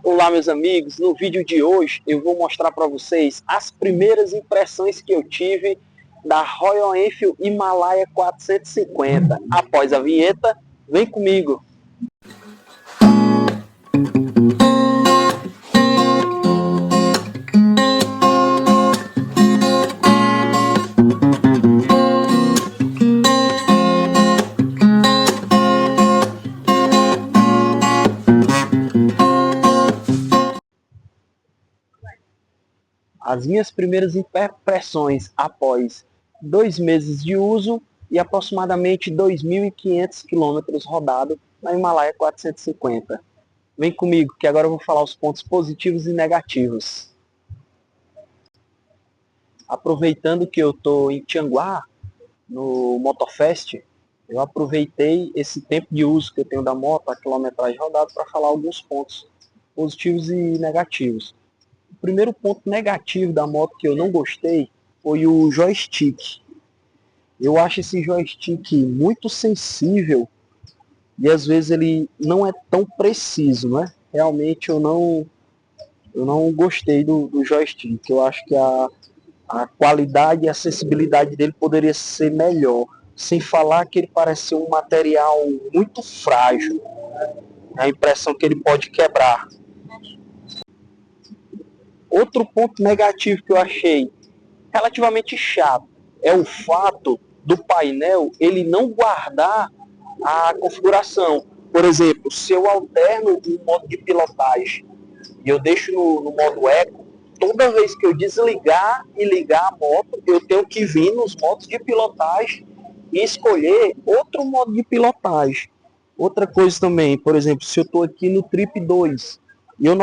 Olá, meus amigos, no vídeo de hoje eu vou mostrar para vocês as primeiras impressões que eu tive da Royal Enfield Himalaia 450. Após a vinheta, vem comigo! As minhas primeiras impressões após 2 meses de uso e aproximadamente 2.500 quilômetros rodados na Himalaia 450. Vem comigo que agora eu vou falar os pontos positivos e negativos. Aproveitando que eu estou em Tianguá, no Motofest, eu aproveitei esse tempo de uso que eu tenho da moto, a quilometragem rodada, para falar alguns pontos positivos e negativos. O primeiro ponto negativo da moto que eu não gostei foi o joystick. Eu acho esse joystick muito sensível e às vezes ele não é tão preciso, né? Realmente eu não gostei do joystick. Eu acho que a qualidade e a acessibilidade dele poderia ser melhor. Sem falar que ele parece ser um material muito frágil. A impressão que ele pode quebrar. Outro ponto negativo que eu achei relativamente chato é o fato do painel ele não guardar a configuração. Por exemplo, se eu alterno o modo de pilotagem e eu deixo no modo eco, toda vez que eu desligar e ligar a moto, eu tenho que vir nos modos de pilotagem e escolher outro modo de pilotagem. Outra coisa também, por exemplo, se eu estou aqui no Trip 2, e eu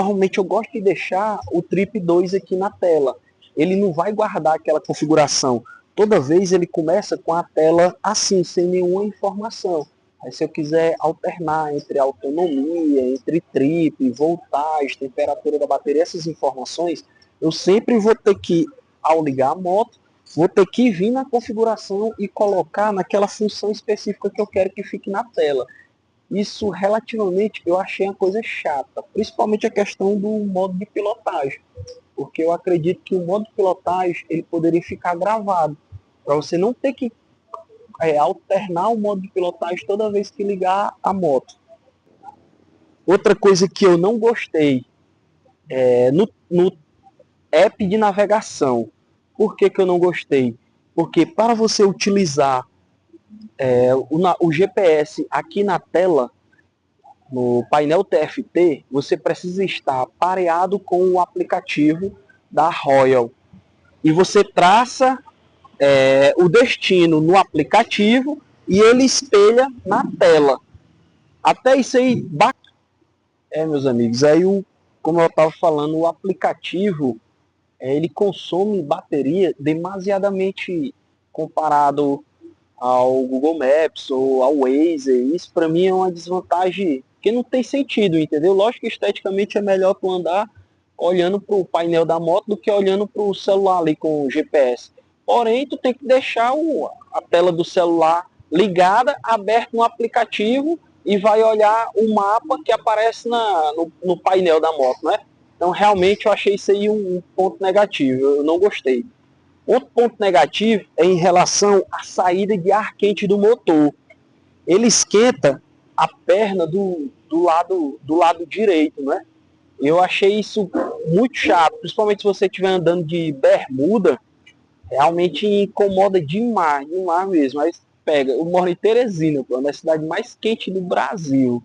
gosto de deixar o Trip 2 aqui na tela, ele não vai guardar aquela configuração. Toda vez ele começa com a tela assim, sem nenhuma informação. Aí se eu quiser alternar entre autonomia, entre trip, voltagem, temperatura da bateria, essas informações, eu sempre vou ter que, ao ligar a moto, vou ter que vir na configuração e colocar naquela função específica que eu quero que fique na tela. Isso relativamente eu achei uma coisa chata, principalmente a questão do modo de pilotagem, porque eu acredito que o modo de pilotagem ele poderia ficar gravado, para você não ter que alternar o modo de pilotagem toda vez que ligar a moto. Outra coisa que eu não gostei é no app de navegação. Por que eu não gostei? Porque para você utilizar o GPS aqui na tela, no painel TFT, você precisa estar pareado com o aplicativo da Royal. E você traça o destino no aplicativo e ele espelha na tela. Até isso aí, meus amigos, aí como eu estava falando, o aplicativo ele consome bateria demasiadamente comparado ao Google Maps ou ao Waze. Isso para mim é uma desvantagem que não tem sentido, entendeu? Lógico que esteticamente é melhor tu andar olhando para o painel da moto do que olhando para o celular ali com o GPS. Porém, tu tem que deixar a tela do celular ligada, aberta no aplicativo e vai olhar o mapa que aparece no painel da moto, né? Então, realmente, eu achei isso aí um ponto negativo. Eu não gostei. Outro ponto negativo é em relação à saída de ar quente do motor. Ele esquenta a perna do lado direito, né? Eu achei isso muito chato, principalmente se você estiver andando de bermuda, realmente incomoda demais, demais mesmo. Mas pega, eu moro em Teresina, pô, é a cidade mais quente do Brasil.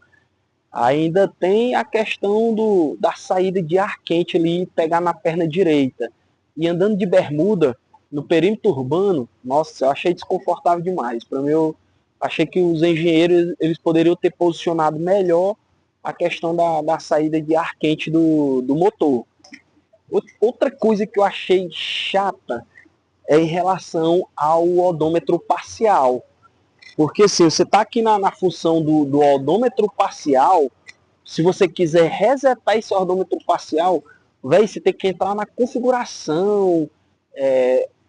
Ainda tem a questão da saída de ar quente ali, pegar na perna direita. E andando de bermuda, no perímetro urbano, nossa, eu achei desconfortável demais. Para mim, eu achei que os engenheiros eles poderiam ter posicionado melhor a questão da saída de ar quente do motor. Outra coisa que eu achei chata é em relação ao odômetro parcial. Porque se você está aqui na função do odômetro parcial, se você quiser resetar esse odômetro parcial, você tem que entrar na configuração,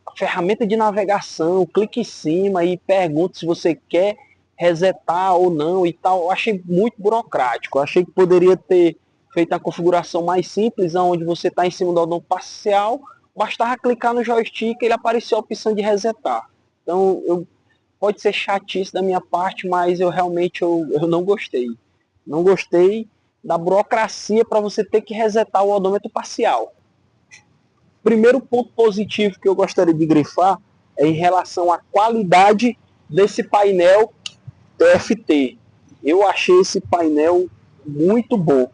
a ferramenta de navegação, clique em cima e pergunta se você quer resetar ou não e tal. Eu achei muito burocrático. Eu achei que poderia ter feita a configuração mais simples, onde você está em cima do odômetro parcial, bastava clicar no joystick e ele apareceu a opção de resetar. Então, pode ser chatice da minha parte, mas eu realmente eu não gostei. Não gostei da burocracia para você ter que resetar o odômetro parcial. Primeiro ponto positivo que eu gostaria de grifar é em relação à qualidade desse painel TFT. Eu achei esse painel muito bom.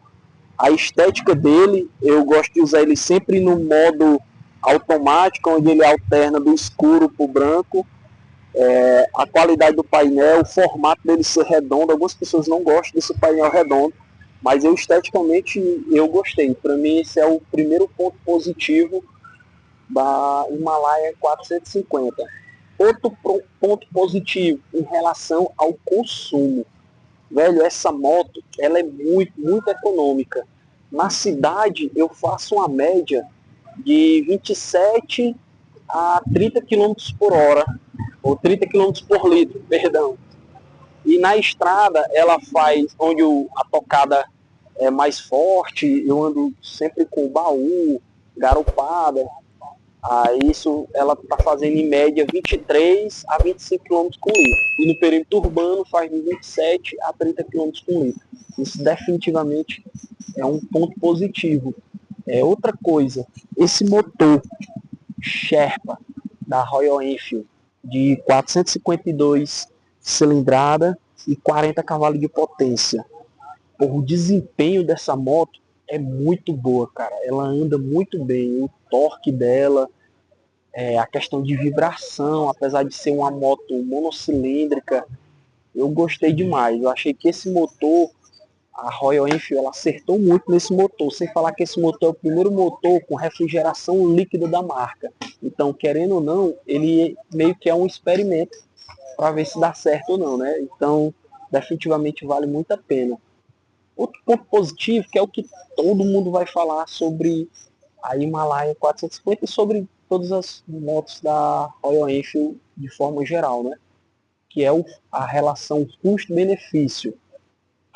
A estética dele, eu gosto de usar ele sempre no modo automático, onde ele alterna do escuro para o branco. A qualidade do painel, o formato dele ser redondo, algumas pessoas não gostam desse painel redondo, mas eu esteticamente eu gostei. Para mim esse é o primeiro ponto positivo da Himalaia 450. Outro ponto positivo em relação ao consumo. Velho, essa moto, ela é muito econômica. Na cidade, eu faço uma média de 27 a 30 quilômetros por hora, ou 30 quilômetros por litro, perdão. E na estrada, ela faz, onde a tocada é mais forte, eu ando sempre com baú, garupada. Isso ela está fazendo em média 23 a 25 km por litro. E no perímetro urbano faz de 27 a 30 km por litro. Isso definitivamente é um ponto positivo. Outra coisa, esse motor Sherpa da Royal Enfield de 452 cilindrada e 40 cavalos de potência. O desempenho dessa moto é muito boa, cara. Ela anda muito bem. O torque dela, a questão de vibração, apesar de ser uma moto monocilíndrica, eu gostei demais. Eu achei que esse motor, a Royal Enfield, ela acertou muito nesse motor, sem falar que esse motor é o primeiro motor com refrigeração líquida da marca. Então, querendo ou não, ele meio que é um experimento para ver se dá certo ou não, né? Então, definitivamente vale muito a pena. Outro ponto positivo, que é o que todo mundo vai falar sobre a Himalaia 450 e sobre todas as motos da Royal Enfield de forma geral, né? Que é a relação custo-benefício.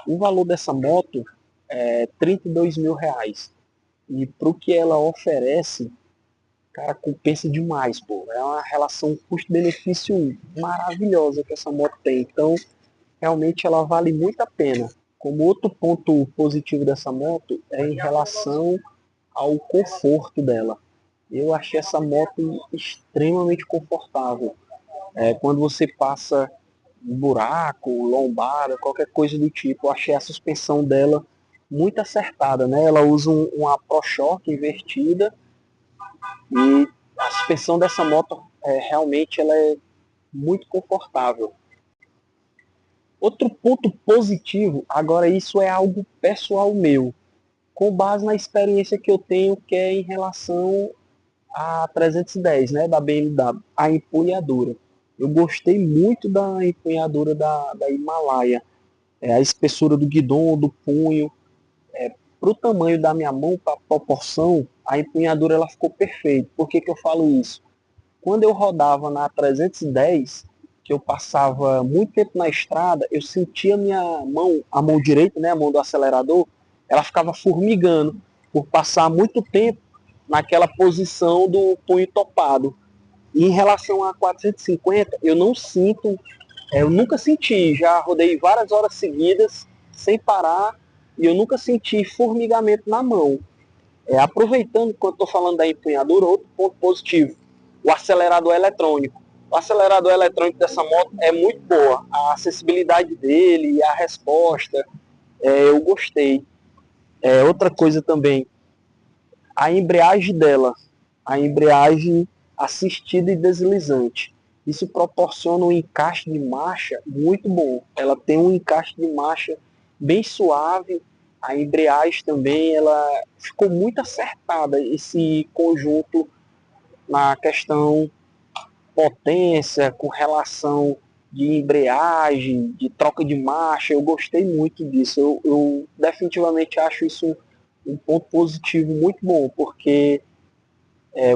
O valor dessa moto é R$ 32.000. E para o que ela oferece, cara, compensa demais, pô. É uma relação custo-benefício maravilhosa que essa moto tem. Então, realmente ela vale muito a pena. Como outro ponto positivo dessa moto é em relação ao conforto dela. Eu achei essa moto extremamente confortável. Quando você passa um buraco, lombada, qualquer coisa do tipo, eu achei a suspensão dela muito acertada, né? Ela usa uma ProShock invertida e a suspensão dessa moto realmente ela é muito confortável. Outro ponto positivo, agora isso é algo pessoal meu, com base na experiência que eu tenho, que é em relação a 310, né, da BMW, a empunhadura. Eu gostei muito da empunhadura da Himalaia. A espessura do guidão, do punho, para o tamanho da minha mão, para a proporção, a empunhadura ela ficou perfeita. Por que eu falo isso? Quando eu rodava na 310, que eu passava muito tempo na estrada, eu sentia minha mão, a mão direita, né, a mão do acelerador, ela ficava formigando por passar muito tempo naquela posição do punho topado. E em relação a 450, eu não sinto, eu nunca senti, já rodei várias horas seguidas, sem parar, e eu nunca senti formigamento na mão. Aproveitando quando estou falando da empunhadura, outro ponto positivo, o acelerador eletrônico. O acelerador eletrônico dessa moto é muito boa, a acessibilidade dele, a resposta, eu gostei. Outra coisa também, a embreagem dela, a embreagem assistida e deslizante. Isso proporciona um encaixe de marcha muito bom. Ela tem um encaixe de marcha bem suave. A embreagem também, ela ficou muito acertada, esse conjunto na questão potência, com relação de embreagem, de troca de marcha. Eu gostei muito disso. Eu definitivamente acho isso um ponto positivo muito bom, porque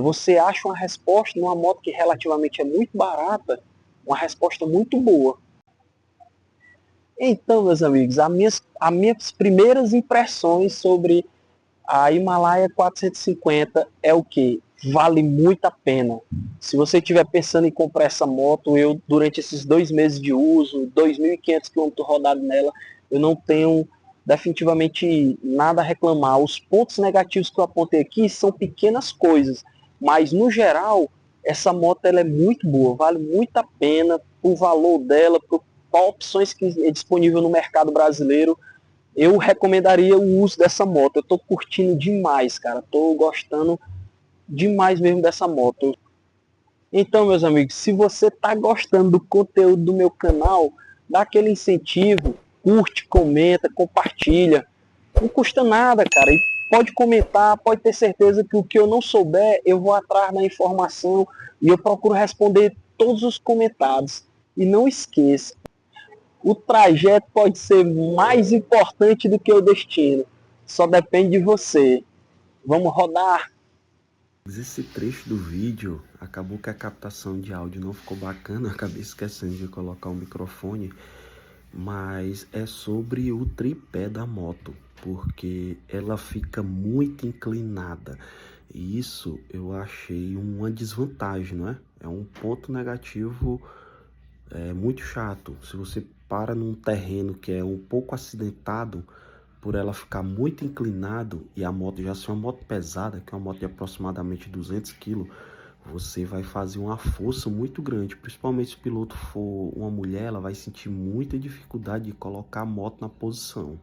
você acha uma resposta numa moto que relativamente é muito barata, uma resposta muito boa. Então, meus amigos, as minhas primeiras impressões sobre a Himalaia 450 é o que? Vale muito a pena. Se você estiver pensando em comprar essa moto, eu, durante esses 2 meses de uso, 2.500 quilômetros rodados nela, eu não tenho definitivamente nada a reclamar. Os pontos negativos que eu apontei aqui são pequenas coisas, mas no geral, essa moto ela é muito boa, vale muito a pena o valor dela, por opções que é disponível no mercado brasileiro. Eu recomendaria o uso dessa moto. Eu tô curtindo demais, cara. Tô gostando demais mesmo dessa moto. Então, meus amigos, se você tá gostando do conteúdo do meu canal, dá aquele incentivo, curte, comenta, compartilha. Não custa nada, cara. E pode comentar, pode ter certeza que o que eu não souber, eu vou atrás da informação e eu procuro responder todos os comentários. E não esqueça, o trajeto pode ser mais importante do que o destino. Só depende de você. Vamos rodar. Esse trecho do vídeo acabou que a captação de áudio não ficou bacana, acabei esquecendo de colocar o microfone, mas é sobre o tripé da moto, porque ela fica muito inclinada. E isso eu achei uma desvantagem, não é? É um ponto negativo muito chato. Se você para num terreno que é um pouco acidentado, por ela ficar muito inclinado e a moto já ser uma moto pesada, que é uma moto de aproximadamente 200 kg, você vai fazer uma força muito grande. Principalmente se o piloto for uma mulher, ela vai sentir muita dificuldade de colocar a moto na posição.